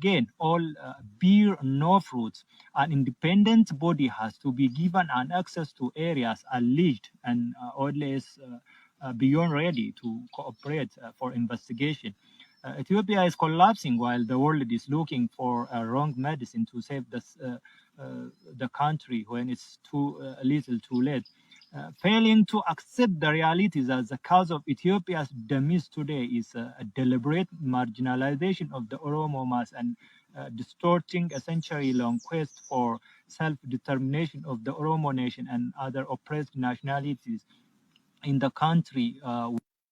again, all bear no fruits. An independent body has to be given an access to areas alleged and always beyond ready to cooperate for investigation. Ethiopia is collapsing while the world is looking for a wrong medicine to save the country when it's too little too late. Failing to accept the realities as the cause of Ethiopia's demise today is a deliberate marginalization of the Oromo mass and distorting a century-long quest for self-determination of the Oromo nation and other oppressed nationalities in the country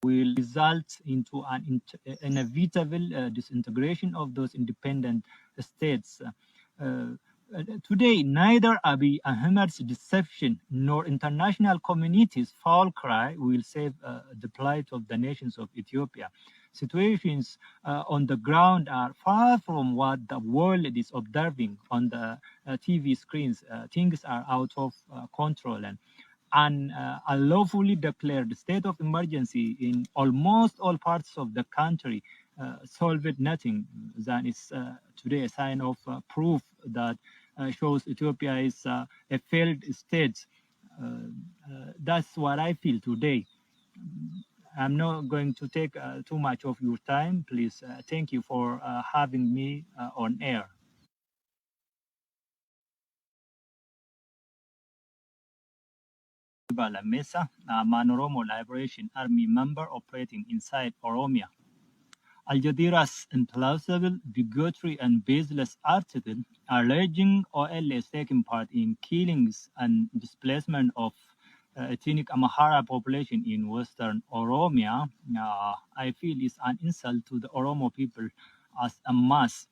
will result into an inevitable disintegration of those independent states. Today, neither Abiy Ahmed's deception nor international community's foul cry will save the plight of the nations of Ethiopia. Situations on the ground are far from what the world is observing on the TV screens. Things are out of control, and unlawfully declared state of emergency in almost all parts of the country solved nothing. That is today a sign of proof that shows Ethiopia is a failed state. That's what I feel today. I'm not going to take too much of your time. Please, thank you for having me on air. Mesa, Man Oromo Liberation Army member operating inside Oromia. Al Jazeera's implausible, bigotry, and baseless article alleging OLA is taking part in killings and displacement of ethnic Amhara population in western Oromia, I feel is an insult to the Oromo people as a mass.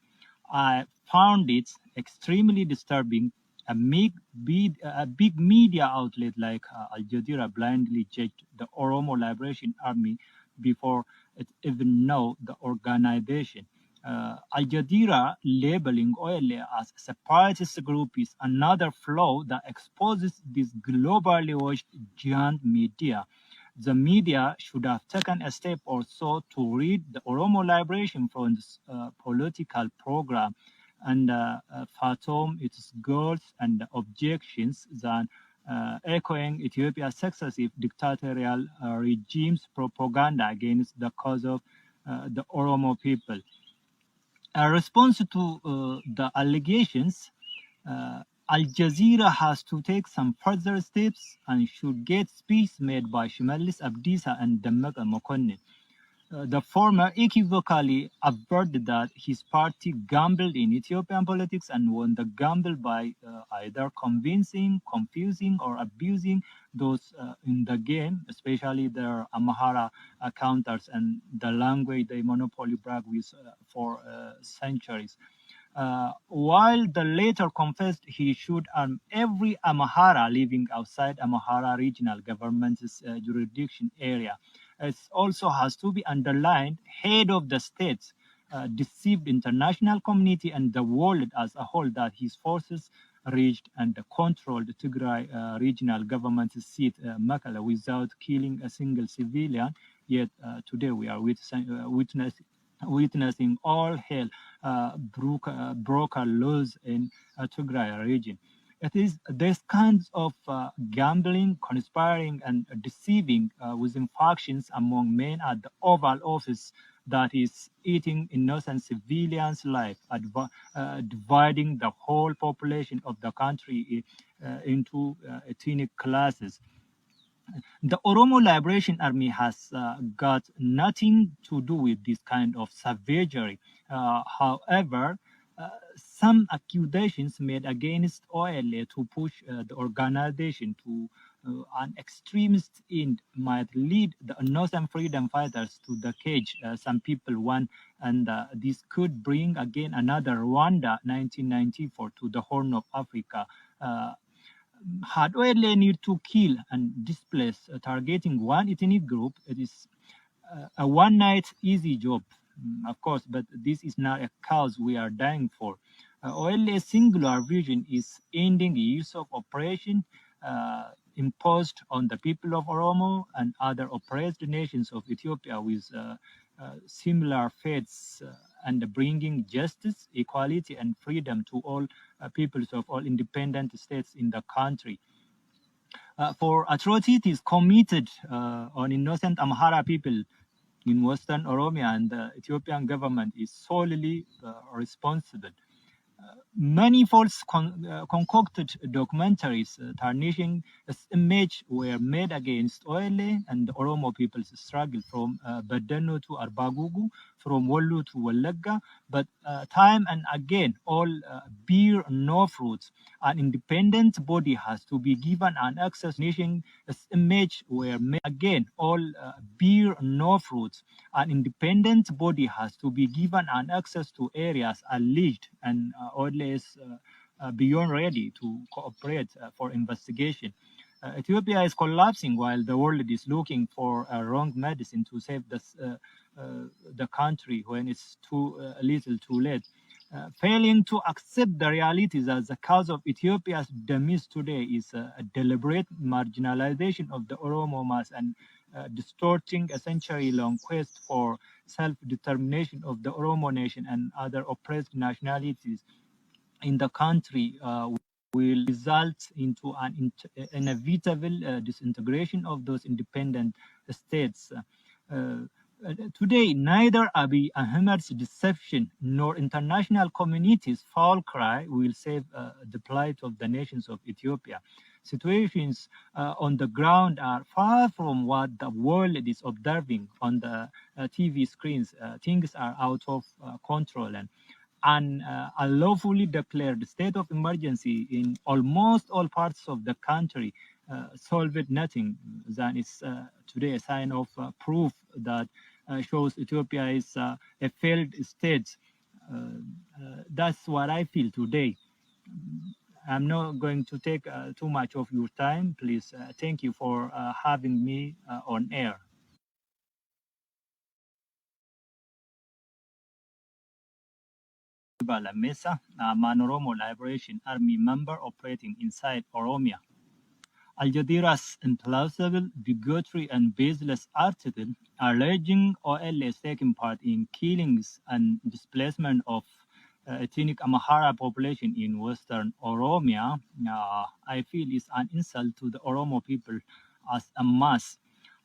I found it extremely disturbing. A big media outlet like Al Jazeera blindly judged the Oromo Liberation Army before it even know the organization. Al Jazeera labeling OLA as a separatist group is another flaw that exposes this globally watched giant media. The media should have taken a step or so to read the Oromo Liberation Front's political program and fathom its goals and objections than echoing Ethiopia's successive dictatorial regime's propaganda against the cause of the Oromo people. In response to the allegations, Al Jazeera has to take some further steps and should get speech made by Shimalis Abdisa and Dammaka Mokonnin. The former equivocally averted that his party gambled in Ethiopian politics and won the gamble by either convincing, confusing, or abusing those in the game, especially their Amhara counters and the language they monopoly brag with for centuries. While the latter confessed he should arm every Amhara living outside Amhara regional government's jurisdiction area. It also has to be underlined, head of the state deceived international community and the world as a whole that his forces reached and controlled Tigray regional government seat, Mekelle, without killing a single civilian. Yet today we are witnessing all hell broken laws in Tigray region. It is this kinds of gambling, conspiring, and deceiving within factions among men at the Oval Office that is eating innocent civilians' life, dividing the whole population of the country into ethnic classes. The Oromo Liberation Army has got nothing to do with this kind of savagery. However, some accusations made against OLA to push the organization to an extremist end might lead the innocent freedom fighters to the cage some people want, and this could bring again another Rwanda 1994 to the Horn of Africa. Had OLA need to kill and displace targeting one ethnic group, it is a one-night easy job. Of course, but this is not a cause we are dying for. OLA's singular vision is ending years of oppression imposed on the people of Oromo and other oppressed nations of Ethiopia with similar fates and bringing justice, equality, and freedom to all peoples of all independent states in the country. For atrocities committed on innocent Amhara people in Western Oromia, and the Ethiopian government is solely responsible. Many false concocted documentaries tarnishing its image were made against Oile and the Oromo people's struggle from Badano to Arbagugu, from Wallu to Wallaga, but time and again all bear no fruits. An independent body has to be given an access tarnishing its image were made again all bear no fruits. An independent body has to be given an access to areas alleged and always beyond ready to cooperate for investigation. Ethiopia is collapsing while the world is looking for a wrong medicine to save the country when it's too little too late. Failing to accept the realities as the cause of Ethiopia's demise today is a deliberate marginalization of the Oromo mass and distorting a century-long quest for self-determination of the Oromo nation and other oppressed nationalities in the country will result into an inevitable disintegration of those independent states. Today, neither Abiy Ahmed's deception nor international community's foul cry will save the plight of the nations of Ethiopia. Situations on the ground are far from what the world is observing on the TV screens. Things are out of control, and unlawfully declared state of emergency in almost all parts of the country solved nothing. That is today a sign of proof that shows Ethiopia is a failed state. That's what I feel today. I'm not going to take too much of your time. Please, thank you for having me on air. Mesa, a Manoromo Liberation Army member operating inside Oromia. Al Jazeera's implausible, bigotry, and baseless article alleging OL is taking part in killings and displacement of ethnic Amhara population in Western Oromia, I feel is an insult to the Oromo people as a mass.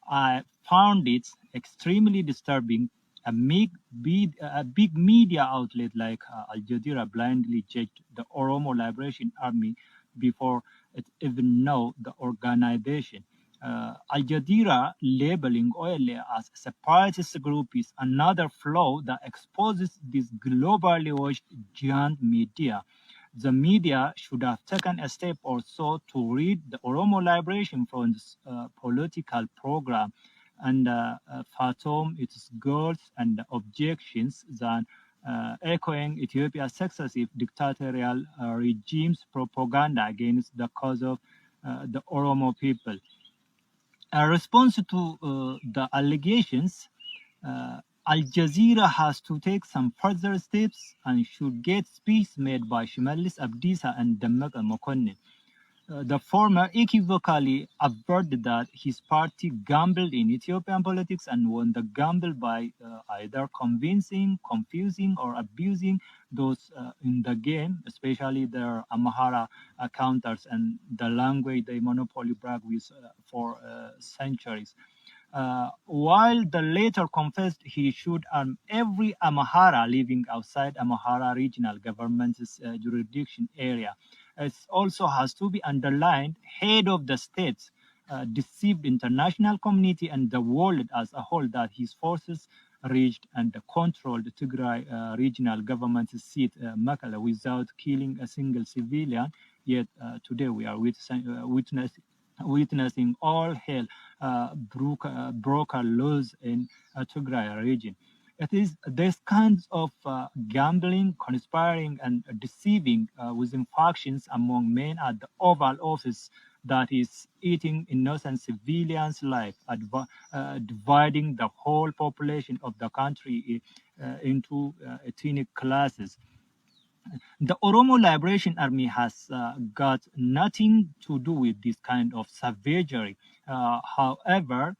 I found it extremely disturbing. A big media outlet like Al Jazeera blindly judged the Oromo Liberation Army before it even know the organization. Al Jazeera labeling OLA as a separatist group is another flaw that exposes this globally watched giant media. The media should have taken a step or so to read the Oromo Liberation Front's political program and fathom its goals and objections than echoing Ethiopia's successive dictatorial regime's propaganda against the cause of the Oromo people. In response to the allegations, Al Jazeera has to take some further steps and should get speech made by Shimalis Abdisa and Demek Mokonnin. The former equivocally averred that his party gambled in Ethiopian politics and won the gamble by either convincing, confusing, or abusing those in the game, especially their Amhara counters and the language they monopoly brag with for centuries. While the latter confessed he should arm every Amhara living outside Amhara regional government's jurisdiction area. It also has to be underlined, head of the state deceived international community and the world as a whole that his forces reached and controlled Tigray regional government's seat, Mekelle, without killing a single civilian. Yet today we are witnessing all hell broken laws in Tigray region. It is these kinds of gambling, conspiring, and deceiving within factions among men at the Oval Office that is eating innocent civilians' life, dividing the whole population of the country into ethnic classes. The Oromo Liberation Army has got nothing to do with this kind of savagery. However,